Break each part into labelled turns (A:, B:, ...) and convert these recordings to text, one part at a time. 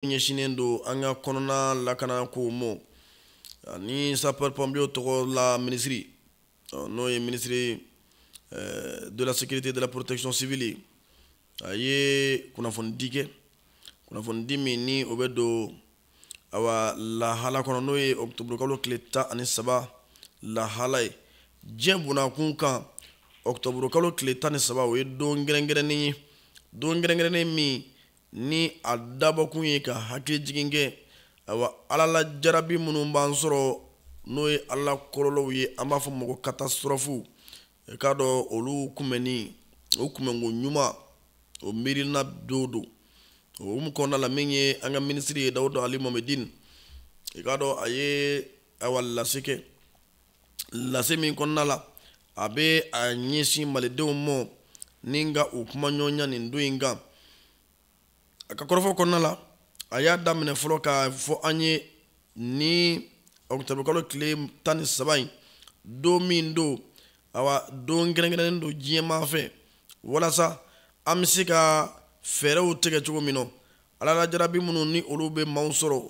A: ɲɛsinnen don an ka kɔnɔna lakana ko mo ni sapeur pompier tɔgɔ la ministre n'o ye ministre de la sécurité et de la protection civile a ye kunnafoni di kɛ kunnafoni di min ni o bɛ don awa lahala kɔnɔ n'o ye octobre kalo tile 13 lahala ye diɲɛ bonnakun kan octobre kalo tile 13 o ye don gɛrɛngɛrɛnnen ye don gɛrɛngɛrɛnnen min ni a dabɔkun ye ka hakili jigin kɛ awa alala jarabi minnu b'an sɔrɔ n'o ye ala kɔlɔlɔw ye an b'a fɔ ma ko catastrophe k'a dɔn olu kunbɛnni o kunbɛnko ɲuman o miirina don o hukumu kɔnɔna la min ye an ka minisiri ye Dawuda Ali Mohamedine k'a dɔn a ye awa lase kɛ lase min kɔnɔna la a bɛ a ɲɛsin malidenw ma ni ka u kuma ɲɔgɔnya nin don in kan a ka kɔrɔfɔ kɔnɔna la a y'a daminɛ fɔlɔ k'a fɔ an ye ni octobre kalo tile 13 in don min don awa don gɛrɛngɛrɛnnen don diɲɛmaa fɛ walasa an bɛ se ka fɛɛrɛw tigɛ cogo min na alala jarabi minnu ni olu bɛ maaw sɔrɔ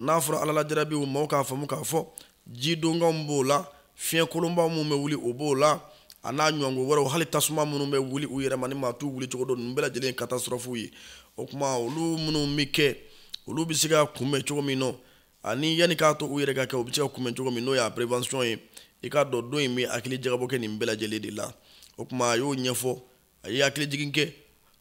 A: n'a fɔra alala jarabi o maaw k'a faamu k'a fɔ jidonkanw b'o la fiɲɛ kolonbaw minnu bɛ wuli o b'o la a n'a ɲɔgɔnko wɛrɛw hali tasuma minnu bɛ wuli u yɛrɛ ma ni maa t'u wuli cogo dɔn ninnu bɛɛ lajɛlen ye catastrophe ye o kuma olu minnu bɛ kɛ olu bɛ se ka kunbɛn cogo min na ani yanni k'a to u yɛrɛ ka kɛ u bɛ se ka kunbɛn cogo min n'o y'a prévention ye i k'a dɔn don in bɛ hakili jagabɔ kɛ nin bɛɛ lajɛlen de la o kuma a y'o ɲɛfɔ a ye hakili jigin kɛ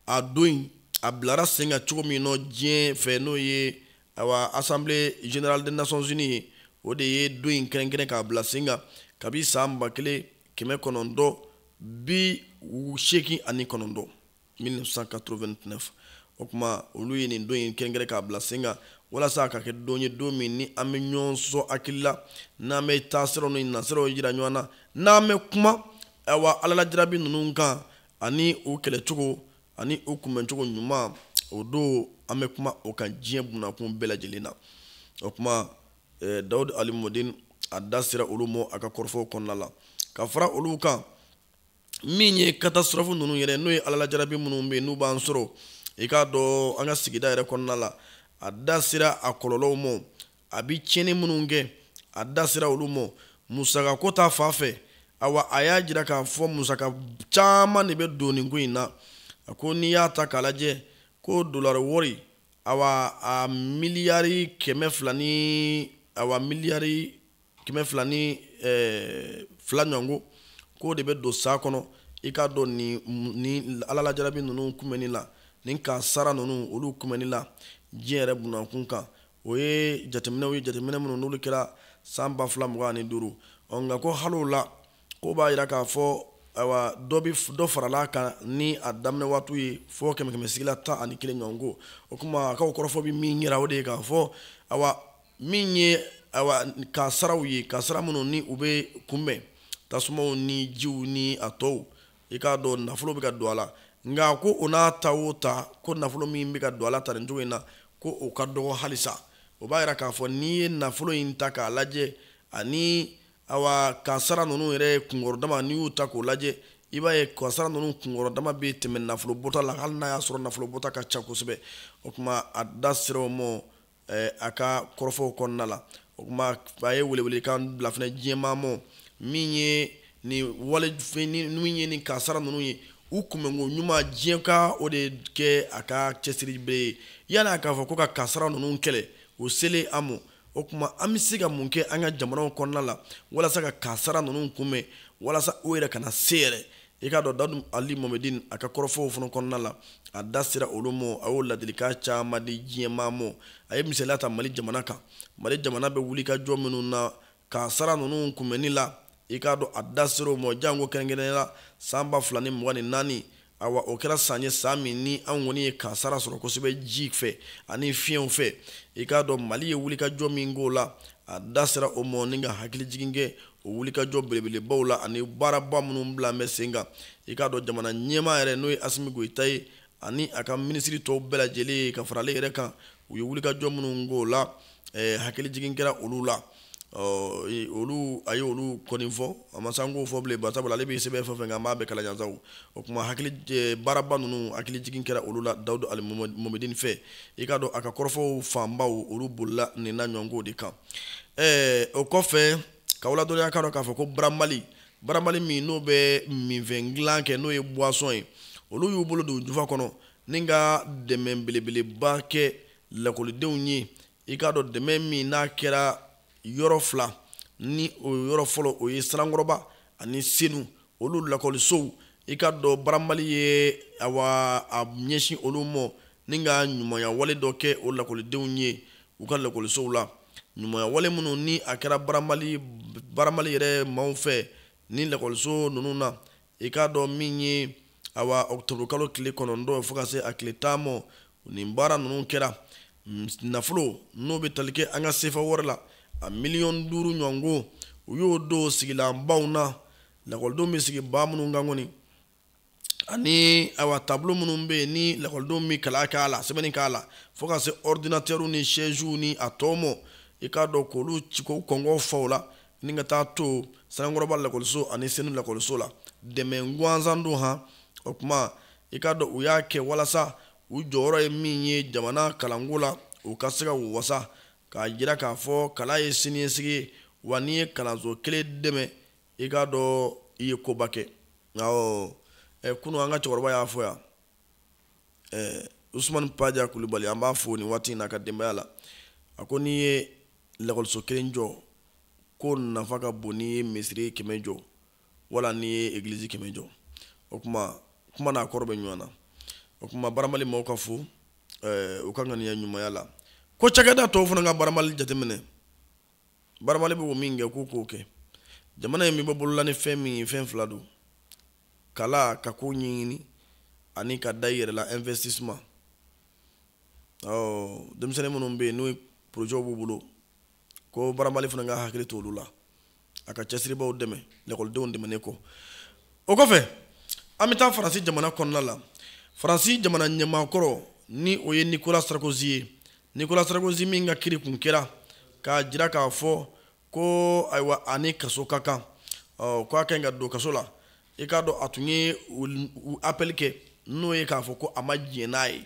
A: a don in a bilara sen kan cogo min na diɲɛ fɛ n'o ye awa assemblée générale des nations unies ye o de ye don in kɛrɛnkɛrɛn k'a bila sen kan kabi san 1989 1989 o kuma olu ye nin don in kɛrɛnkɛrɛn k'a bila sen kan walasa ka kɛ don ye don min ni an bɛ ɲɔgɔn sɔn hakili la n'an bɛ taasiraw ni nasiraw yira ɲɔgɔn na n'an bɛ kuma awa alala jarabi ninnu kan ani o kɛlɛcogo ani o kunbɛncogo ɲuman o don an bɛ kuma o kan diɲɛ bonnakun bɛɛ lajɛlen na o kuma Dawuda Ali Mohamedine a da sera olu ma a ka kɔrɔfɔw kɔnɔna la ka fara olu kan min ye catastrophe ninnu yɛrɛ n'o ye alala jarabi minnu bɛ yen n'u b'an sɔrɔ i k'a dɔn an ka sigida yɛrɛ kɔnɔna la a da sera a kɔlɔlɔw ma a bɛ tiɲɛni minnu kɛ a da sera olu ma musaka ko ta fan fɛ awa a y'a jira k'a fɔ musaka caman de bɛ don nin ko in na a ko n'i y'a ta k'a lajɛ ko dollar wari awa a miliyari 200 ni awa miliyari 200 ni fila ɲɔgɔnko k'o de bɛ don sa kɔnɔ i k'a dɔn ni alala jarabi ninnu kunbɛnni la ni ka sara ninnu olu kunbɛnni la diɲɛ yɛrɛ bonnakun kan o ye jateminɛw ye jateminɛ minnu n'olu kɛra san 2025 nka ko hal'o la ko b'a jira k'a fɔ awa dɔ farala kan ni a daminɛ waati ye fɔ 100-100 11 ɲɔgɔnko o kuma a ka kɔrɔfɔ bɛ min yira o de ye k'a fɔ awa min ye awa ka saraw ye ka sara minnu ni u bɛ kunbɛn tasumaw ni jiw ni a tɔw i k'a dɔn nafolo bɛ ka don a la nka ko o n'a ta o ta ko nafolo min bɛ ka don a la ta nin cogo in na ko o ka dɔgɔ halisa o b'a jira k'a fɔ n'i ye nafolo in ta k'a lajɛ ani awa ka sara ninnu yɛrɛ kunkɔrɔdama n'i y'u ta k'o lajɛ i b'a ye ka sara ninnu kunkɔrɔdama bɛ tɛmɛ nafolo bɔta la hali n'a y'a sɔrɔ nafolo bɔta ka ca kosɛbɛ o kuma a da sera o ma a ka kɔrɔfɔw kɔnɔna la o kuma a ye welewelekan bila fana diɲɛmaa ma min ye nin ka sara ninnu ye u kunbɛnko ɲuman diɲɛ ka o de kɛ a ka cɛsiri bere ye yan'a k'a fɔ ko ka kasara ninnu kɛlɛ o selen an ma o kuma an bɛ se ka mun kɛ an ka jamanaw kɔnɔna la walasa ka kasara ninnu kunbɛn walasa o yɛrɛ kana se yɛrɛ i k'a dɔn Dawuda Ali Mohamedine a ka kɔrɔfɔw fana kɔnɔna la a da sera olu ma a y'o ladilikan caman di diɲɛmaa ma a ye misaliya ta Mali jamana kan Mali jamana bɛ wuli ka jɔ minnu na kasara ninnu kunbɛnni la i k'a dɔn a da sera o ma jango kɛrɛnkɛrɛnnen la san 2024 awa o kɛra san ye san min ni an kɔni ye kasara sɔrɔ kosɛbɛ ji fɛ ani fiɲɛw fɛ i k'a dɔn Mali ye wuli ka jɔ min k'o la a da sera o ma ni ka hakili jigin kɛ o wuli ka jɔ belebelebaw la ani baaraba minnu bila bɛ sen kan i k'a dɔn jamana ɲɛmaa yɛrɛ n'o ye Asimi Goyita ye ani a ka minisiri tɔw bɛɛ lajɛlen ka fara ale yɛrɛ kan u ye wuli ka jɔ minnu k'o la hakili jigin kɛra olu la olu ayi olu kɔni fɔ a ma san k'o fɔ bilen barisabula ale bɛ sɛbɛn fɛn fɛn kan an b'a bɛɛ kala ɲansaw o kuma hakili baaraba ninnu hakili jigin kɛra olu la Dawudu Ali Momɛdini fɛ i k'a dɔn a ka kɔrɔfɔw fanbaw olu bolila nin na ɲɔgɔnko de kan o kɔfɛ k'aw ladɔnniya k'a dɔn k'a fɔ ko baramali min n'o bɛ minfɛn dilan kɛ n'o ye boisson ye olu y'u bolo don jufa kɔnɔ ni ka dɛmɛ belebeleba kɛ lakɔlidenw ye i k'a dɔn dɛmɛ min n'a kɛra yɔrɔ fila ni o yɔrɔ fɔlɔ o ye Sanankɔrɔba ani Senu olu lakɔlisow i ka dɔn baramali ye a ɲɛsin olu mɔ ni ka ɲumanya wale dɔ kɛ o lakɔlidenw ye u ka lakɔlisow la ɲumanya wale minnu ni a kɛra baramali yɛrɛ maaw fɛ ni lakɔliso ninnu na i ka dɔn min ye octobre kalo tile 9 fo ka se a tile 10 ma nin baara ninnu kɛra nafolo n'o bɛ tali kɛ an ka sefa wɛrɛ la a miliyɔn 5 ɲɔgɔnko u y'o don sigilanbaw na lakɔlidenw bɛ sigi ba minnu kan kɔni ani tableau minnu bɛ yen ni lakɔlidenw bɛ kalan k'a la sɛbɛnni k'a la fo ka se ordinateur ni chaise ni a tɔ mɔ i k'a dɔn k'olu ci ko kɔngɔ fa o la ni ka taa to Sanankɔrɔba lakɔliso ani Senu lakɔliso la dɛmɛ gansan don o kuma i k'a dɔn u y'a kɛ walasa u jɔyɔrɔ ye min ye jamana kalanko la u ka se ka wasa k'a jira k'a fɔ kalan ye siniɲɛsigi ye wa n'i ye kalanso kelen dɛmɛ i k'a dɔn i ye koba kɛ kunu an ka cɛkɔrɔba y'a fɔ yan Usumani Paja Kulibali an b'a fɔ nin waati in na ka denbaya la a ko n'i ye lakɔliso kelen jɔ ko nafa ka bon n'i ye misiri 100 jɔ wala n'i ye église 100 jɔ o kuma n'a kɔrɔ bɛ ɲɔgɔn na o kuma baramali maaw ka fo u ka ŋaniya ɲumanya la ko cakɛda tɔw fana ka baramali jateminɛ baramali bɛ o min kɛ k'o kɛ jamana in bɛ bolola ni fɛn min ye fɛn fila don kala ka ko ɲɛɲini ani ka da i yɛrɛ la investissement denmisɛnnin minnu bɛ yen n'o projet b'u bolo ko baramali fana ka hakili to olu la a ka cɛsiribaw dɛmɛ lakɔlidenw dɛmɛnen kɔ o kɔfɛ an bɛ taa Faransi jamana kɔnɔna la Faransi jamana ɲɛmaakɔrɔ ni o ye Nicolas Sarkozy ye Nicolas Sarkozy min ka kiri kun kɛra k'a jira k'a fɔ ko ayiwa ani kaso ka kan ko a kan ka don kaso la i k'a dɔn a tun ye appel kɛ n'o ye k'a fɔ ko a ma diɲɛ n'a ye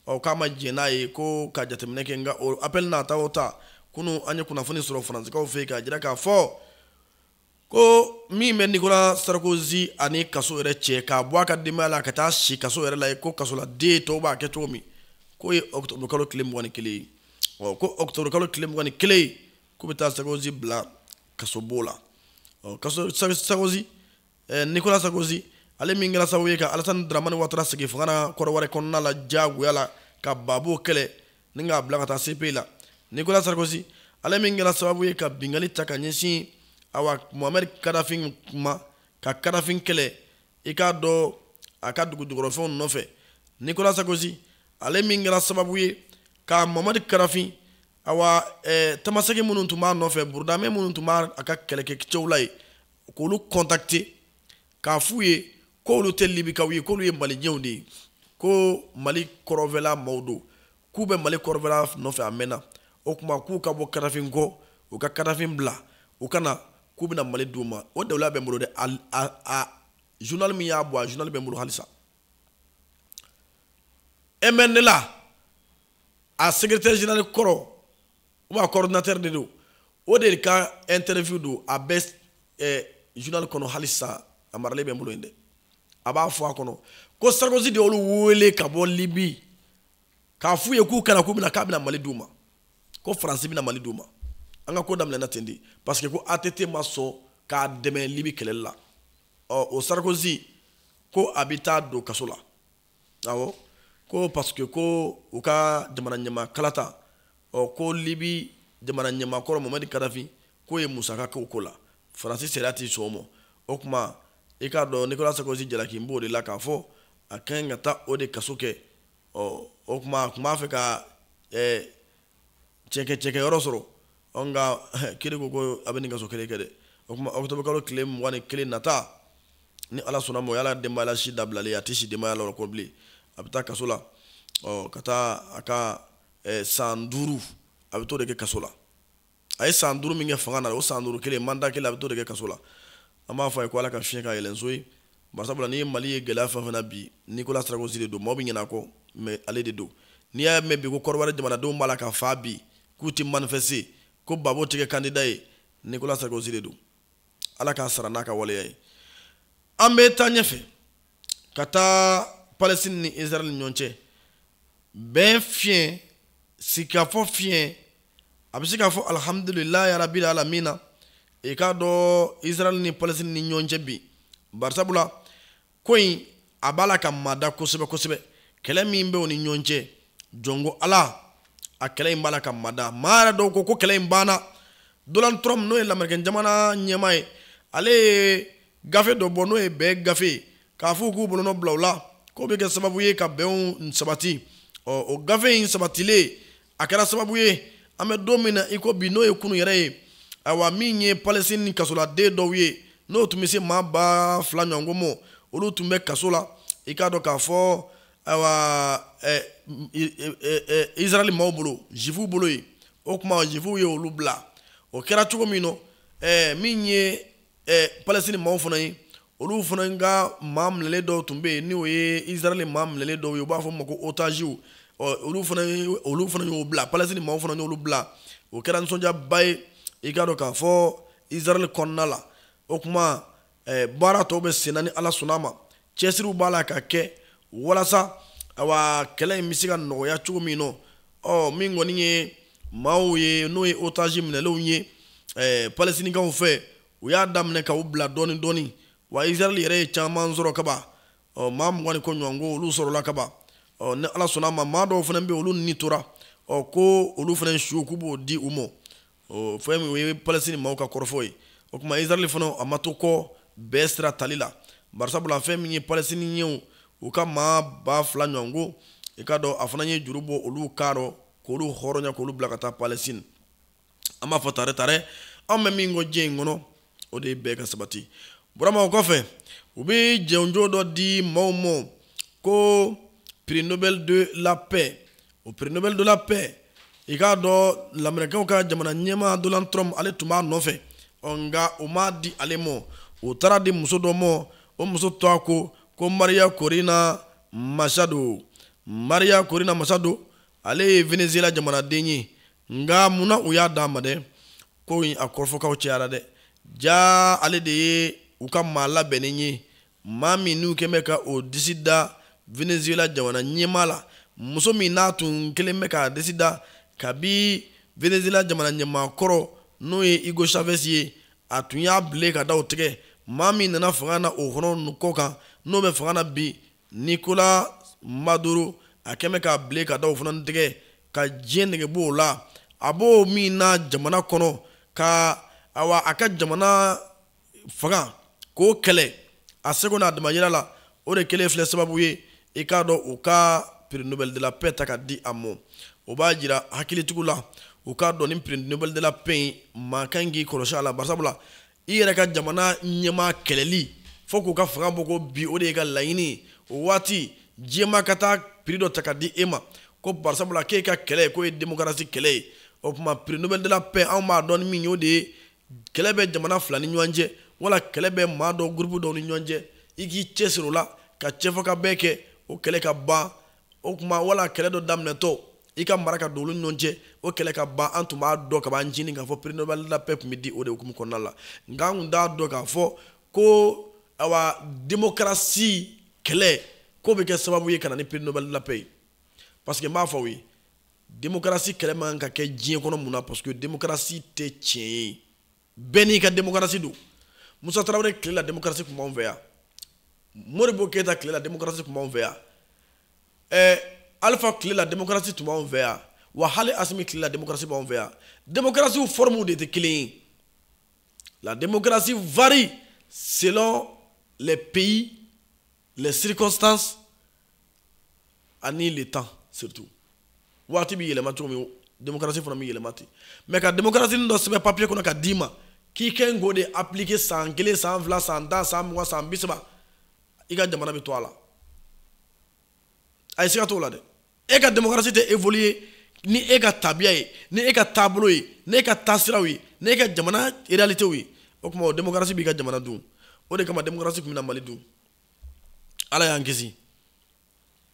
A: k'a ma diɲɛ n'a ye ko ka jateminɛ kɛ nka o appel n'a ta o ta kunu an ye kunnafoni sɔrɔ Faransikaw fɛ k'a jira k'a fɔ ko min bɛ Nicolas Sarkozy ani kaso yɛrɛ cɛ k'a bɔ a ka denbaya la ka taa si kaso yɛrɛ la ko kasoladen tɔw b'a kɛ cogo min k'o ye octobre kalo tile 21 ye ko octobre kalo tile 21 k'u bɛ taa Sarkozy bila kasobo la Sarkozy Nicolas Sarkozy ale min kɛra sababu ye ka Alassane Dramane Ouattara sigi fanga na kɔrɔwari kɔnɔna la diyagoya la ka Babo kɛlɛ ni k'a bila ka taa CPI la Nicolas Sarkozy ale min kɛra sababu ye ka bingali ta ka ɲɛsin Muammar Kadhafi ma ka Kadhafi kɛlɛ i k'a dɔn a ka dugujukɔrɔfɛnw nɔfɛ Nicolas Sarkozy ale min kɛra sababu ye ka Muammar Kadhafi tamasegi minnu tun b'a nɔfɛ burudamɛ minnu tun b'a a ka kɛlɛkɛcɛw la ye k'olu contacter k'a f'u ye k'olu tɛ libikaw ye k'olu ye maliɲɛw de ye ko Mali kɔrɔfɛla maaw don k'u bɛ Mali kɔrɔfɛla nɔfɛ a mɛnna o kuma k'u ka bɔ Kadhafi kɔ u ka Kadhafi bila u kana k'u bɛna Mali d'u ma o dawula bɛ n bolo dɛ a journal min y'a bɔ a journal bɛ n bolo halisa MND la a secrétaire général kɔrɔ ou a coordinateur de do o de ka interview do a bɛ journal kɔnɔ halisa a maralen bɛ n bolo yen dɛ a b'a fɔ a kɔnɔ ko Sarkozy de y'olu wele ka bɔ Libi k'a f'u ye k'u kana k'u bɛna k'a bɛna Mali d'u ma ko Faransi bɛna Mali d'u ma an ka ko daminɛna ten de parce que ko ATT ma sɔn k'a dɛmɛ Libi kɛlɛli la o Sarkozy ko a bɛ taa don kaso la awɔ ko parce que ko u ka jamana ɲɛmaa kalata ko Libi jamana ɲɛmaakɔrɔ Muammar Kadhafi k'o ye musaka kɛ o ko la Faransi sariya tɛ sɔn o ma o kuma i k'a dɔn Nicolas Sarkozy jalaki b'o de la k'a fɔ a kan ka taa o de kaso kɛ o kuma a tun b'a fɛ ka cɛkɛyɔrɔ sɔrɔ nka kiri ko a bɛ nin kaso kelen kɛ dɛ o kuma octobre kalo tile 21 nata ni Ala sɔnna ma o y'ala denbaya si dabilalen a tɛ si denbaya la ko bilen a bɛ taa kaso la ka taa a ka san 5 a bɛ t'o de kɛ kaso la a ye san 5 min kɛ fanga na o san 5 kelen mandat kelen a bɛ to de kɛ kaso la an b'a fɔ a ye ko Ala ka fiɲɛ ka yɛlɛn so ye barisabula ni Mali ye gɛlɛya fɛn fɛn na bi Nicolas Sarkozy de don maaw bɛ ɲinɛ a kɔ mais ale de don n'i y'a mɛn bi ko Kɔrɔwari jamanadenw b'a la ka fa bi k'u tɛ manifester ko Babo tɛ kɛ candidat ye Nicolas Sarkozy de don Ala k'a sara n'a ka waleya ye an bɛ taa ɲɛfɛ ka taa Palestine ni Israël ni ɲɔgɔn cɛ bɛn fiɲɛ sikafɔ fiɲɛ a bɛ se k'a fɔ alhamdulilahi rabbil alamina i k'a dɔn Israël ni Palestine ni ɲɔgɔn cɛ bi barisabula ko in a b'a la ka mada kosɛbɛ kosɛbɛ kɛlɛ min bɛ o ni ɲɔgɔn cɛ jɔngo Ala a kɛlɛ in b'a la ka mada maa yɛrɛ dɔw ko kɛlɛ in banna Donald Trump n'o ye lamɛrikɛn jamana ɲɛmaa ye ale ye gafe dɔ bɔ n'o ye bɛn gafe ye k'a fɔ k'u bolonɔ bila o la k'o bɛ kɛ sababu ye ka bɛnw sabati o gafe in sabatilen a kɛra sababu ye an bɛ don min na i ko bi n'o ye kunu yɛrɛ ye ayiwa min ye Palestine kasoladen dɔw ye n'o tun bɛ se maa 2,000 ɲɔgɔn ma olu tun bɛ kaso la i k'a dɔn k'a fɔ ayiwa Israël maaw bolo juifs bolo ye o tuma juifs ye olu bila o kɛra cogo min na min ye Palestine maaw fana ye olu fana ka maa minɛlen dɔw tun bɛ yen n'o ye Israël maa minɛlen dɔw ye u b'a fɔ o ma ko otages olu fana y'o bila Palestine maaw fana y'olu bila o kɛra nisɔndiyaba ye i k'a dɔn k'a fɔ Israël kɔnɔna la o tuma baara tɔw bɛ sen na ni Ala sɔnna a ma cɛsiriw b'a la ka kɛ walasa awa kɛlɛ in bɛ se ka nɔgɔya cogo min na min kɔni ye maaw ye n'o ye otage minɛlenw ye Palestinikaw fɛ u y'a daminɛ k'u bila dɔɔni dɔɔni wa Israël yɛrɛ ye caman sɔrɔ kaban maa 20 ko ɲɔgɔn ko olu sɔrɔla kaban ni Ala sɔnna a ma maa dɔw fana bɛ olu ni tora ko olu fana su k'u b'o di u ma fɛn min o ye Palestine maaw ka kɔrɔfɔ ye o tuma Israël fana a ma to kɔ bɛɛ sira tali la barisabula fɛn min ye Palestiniens u ka maa 2,000 ɲɔgɔn ko i ka dɔn a fana ye juru bɔ olu kan rɔ k'olu hɔrɔnya k'olu bila ka taa Palestine an b'a fɔ tare an bɛ min kɔ diɲɛ in kɔnɔ o de ye bɛɛ ka sabati burama o kɔfɛ u bɛ jɛnjo dɔ di maaw ma ko prix Nobel de la paix o prix Nobel de la paix i k'a dɔn lamɛnnikɛnw ka jamana ɲɛmaa Donald Trump ale tun b'a nɔfɛ nka o m'a di ale ma o taara di muso dɔ ma o muso tɔgɔ ko Maria Corina Machado ale ye Venezuela jamanaden ye nka munna u y'a d'a ma dɛ ko in a kɔrɔfɔkaw cayara dɛ ja ale de ye u ka maa labɛnnen ye maa min n'u kɛn bɛ ka o disi da Venezuela jamana ɲɛmaa la muso min n'a tun kelen bɛ k'a disi da kabi Venezuela jamana ɲɛmaa kɔrɔ n'o ye Hugo Chavez ye a tun y'a bilen ka da o tigɛ maa min nana fanga na o kɔnɔ kɔ kan n'o bɛ fanga na bi Nicolas Maduro a kɛn bɛ k'a bilen ka da o fana tigɛ ka diɲɛ nege b'o la a b'o min na jamana kɔnɔ ka a ka jamana fanga k'o kɛlɛ a seko n'a damayira la o de kɛlen filɛ sababu ye i k'a dɔn u ka prix Nobel de la paix ta ka di a ma o b'a jira hakilitigiw la u k'a dɔn ni prix Nobel de la paix maa kan k'i kɔlɔsi a la barisabula i yɛrɛ ka jamana ɲɛmaa kɛlɛli fo k'u ka fanga bɔ ko bi o de ye ka laɲini o waati diɲɛmaa ka taa prix dɔ ta ka di e ma ko barisabula k'e ka kɛlɛ k'o ye démocratie kɛlɛ ye o tuma prix Nobel de la paix anw b'a dɔn ni min ye o de ye kɛlɛ bɛ jamana 2 ni ɲɔgɔn cɛ wala kɛlɛ bɛ maa dɔ groupe dɔw ni ɲɔgɔn cɛ i k'i cɛsiri o la ka cɛfɔ ka bɛɛ kɛ o kɛlɛ ka ban o tuma wala kɛlɛ dɔ daminɛtɔ i ka mara ka don olu ni ɲɔgɔn cɛ o kɛlɛ ka ban an tun b'a dɔn ka ban jini k'a fɔ prix Nobel de la paix tun bɛ di o de hukumu kɔnɔna la nka an tun t'a dɔn k'a fɔ ko démocratie kɛlɛ k'o bɛ kɛ sababu ye ka na ni prix Nobel de la paix parce que n b'a fɔ aw ye démocratie kɛlɛ man ka kɛ diɲɛ kɔnɔ mun na parce que démocratie tɛ tiɲɛ ye bɛɛ n'i ka démocratie don Musa Tarawele tilela démocratie tun b'anw fɛ yan Modibo Keyita tilela démocratie tun b'anw fɛ yan Alpha tilela démocratie tun b'anw fɛ yan wa hali Asimi tilela démocratie b'anw fɛ yan démocratie forme de tɛ kelen ye la démocratie varie selon les pays les circonstances ani le temps surtout waati bɛ yɛlɛma cogo min démocratie fana bɛ yɛlɛma ten mais ka démocratie dɔ sɛbɛn papier kɔnɔ ka d'i ma k'i kɛn k'o de appliquer san 1 san 2 san 10 san 20 san 30 i ka jamana bɛ to a la a ye siga t'o la dɛ e ka démocratie tɛ évoluer ni e ka tabiya ye ni e ka taabolo ye ni e ka taasiraw ye ni e ka jamana réalité ye o kuma o démocratie b'i ka jamana dun o de kama démocratie kun bɛna Mali dun ala y'an kisi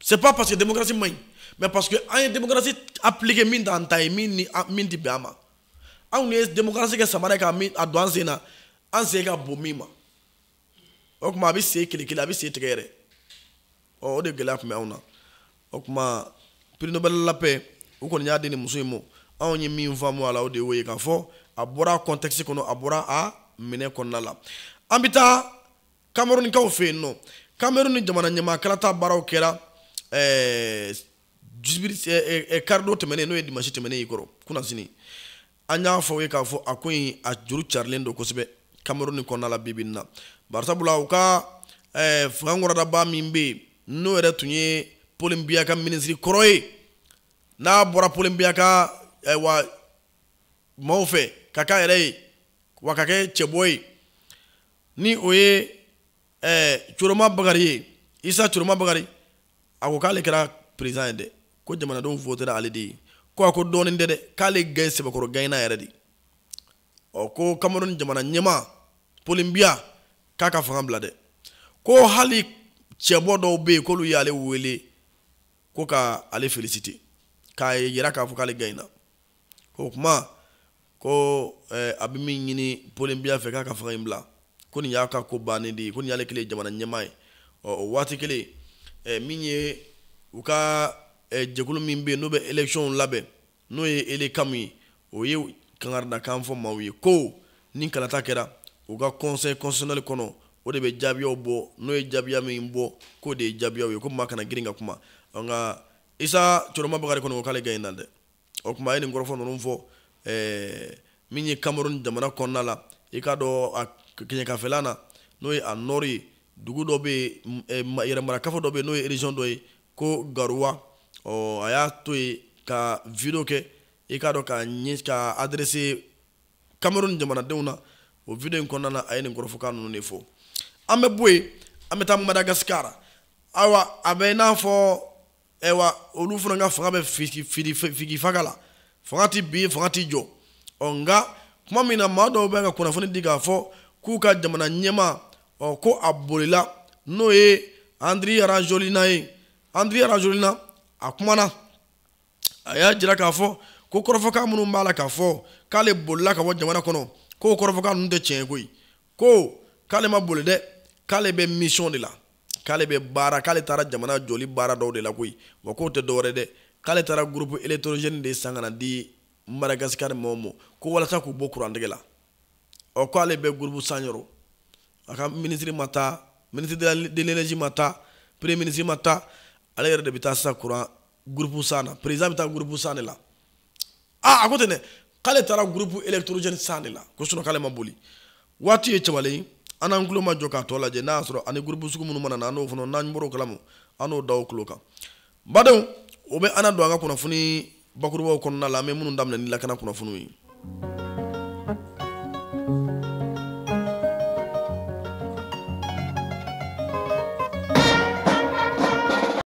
A: c'est pas parce que démocratie maɲi mais parce que an ye démocratie appliqué min t'an ta ye min ti bɛn an ma anw ye démocratie kɛ samara ka min a don an sen na an sen ka bon min ma o kuma a bɛ sen kele kele a bɛ sen tigɛ yɛrɛ o de gɛlɛya kun bɛ anw na o kuma prix Nobel la paix u kɔni y'a di ni muso in ma anw ye min faamu a la o de y'o ye k'a fɔ a bɔra contexte kɔnɔ a bɔra a minɛ kɔnɔna la an bɛ taa Camerounikaw fɛ yen nɔ Cameroun ni jamana ɲɛmaakalata baaraw kɛra karido tɛmɛnen n'o ye dimanche tɛmɛnen yi kɔrɔ kunnasini an y'a fɔ ye k'a fɔ a ko in a juru carilen don kosɛbɛ Cameroun ni kɔnɔna la bibi in na barisabula u ka fangakɔrɔdaba min bɛ yen n'o yɛrɛ tun ye Paul Biya ka ministre kɔrɔ ye n'a bɔra Paul Biya ka wa maaw fɛ ka k'a yɛrɛ ye wa ka kɛ cɛbɔ ye ni o ye Coroma Bakari ye Isa Coroma Bakari a ko k'ale kɛra président ye dɛ ko jamanadenw votera ale de ye ko a ko dɔɔnin tɛ dɛ k'ale gagne sɛbɛkɔrɔ gagne na yɛrɛ de ko Cameroun jamana ɲɛmaa Paul Biya k'a ka fanga bila dɛ ko hali cɛbɔ dɔw bɛ yen k'olu y'ale wele ko ka ale féliciter k'a yira k'a fɔ k'ale gagne na ko kuma ko a bɛ min ɲini Paul Biya fɛ k'a ka fanga in bila ko nin y'a ka ko bannen de ye ko nin y'ale kelen jamana ɲɛmaa ye o waati kelen min ye u ka jɛkulu min bɛ yen n'o bɛ élection labɛn n'o ye ELECAM ye o ye kangarida kan fɔ maaw ye ko ni kalata kɛra u ka conseil constitutionnel kɔnɔ o de bɛ jaabiyaw bɔ n'o ye jaabiya min bɔ k'o de ye jaabiyaw ye ko maa kana girin ka kuma nka Isa Coroma Bakari kɔni ko k'ale gagne na dɛ o kuma a ye nin kɔrɔfɔ ninnu fɔ min ye Cameroun jamana kɔnɔna la i k'a dɔn a kɛɲɛkafɛla na n'o ye a nord ye dugu dɔ bɛ yen yɛrɛmarakafo dɔ bɛ yen n'o ye région dɔ ye ko Garoua a y'a to yen ka vidéo kɛ i k'a dɔn ka adressé Cameroun jamanadenw na o vidéo in kɔnɔna na a ye nin kɔrɔfɔkan ninnu de fɔ an bɛ bɔ yen an bɛ taa Madagascar ayiwa a bɛ i n'a fɔ olu fana ka fanga bɛ figi faga la fanga ti bin fanga ti jɔ nka kuma min na maa dɔw bɛ ka kunnafoni di k'a fɔ k'u ka jamana ɲɛmaa ko a bolila n'o ye Andry Rajoelina ye Andry Rajoelina a kumana a y'a jira k'a fɔ ko kɔrɔfɔkan minnu b'a la k'a fɔ k'ale bolila ka bɔ jamana kɔnɔ k'o kɔrɔfɔkan ninnu tɛ tiɲɛ koyi ko k'ale ma boli dɛ k'ale bɛ mission de la k'ale bɛ baara k'ale taara jamana jɔli baara dɔw de la koyi wa k'o tɛ dɔwɛrɛ dɛ k'ale taara groupe électrogène de san ka na di Madagascar mɔgɔw ma ko walasa k'u bɔ courant tigɛ la k'ale bɛ groupe san yɔrɔ a ka ministre ma taa ministre de l'énergie ma taa premier ministre ma taa ale yɛrɛ de bɛ taa sisan courant groupe san na président bɛ taa groupe san de la a ko ten dɛ k'ale taara groupe électrogène san de la ko sinon k'ale ma boli waati ye cɛbalen ye an n'an tulo ma jɔ k'a tɔ lajɛ n'a y'a sɔrɔ ani groupe sugu minnu mana na an n'o fana n'an bɔr'o kalama an n'o da o tulo kan badenw o bɛ an na don an ka kunnafoni bakurubaw kɔnɔna la an bɛ minnu daminɛ ni lakana kunnafoniw ye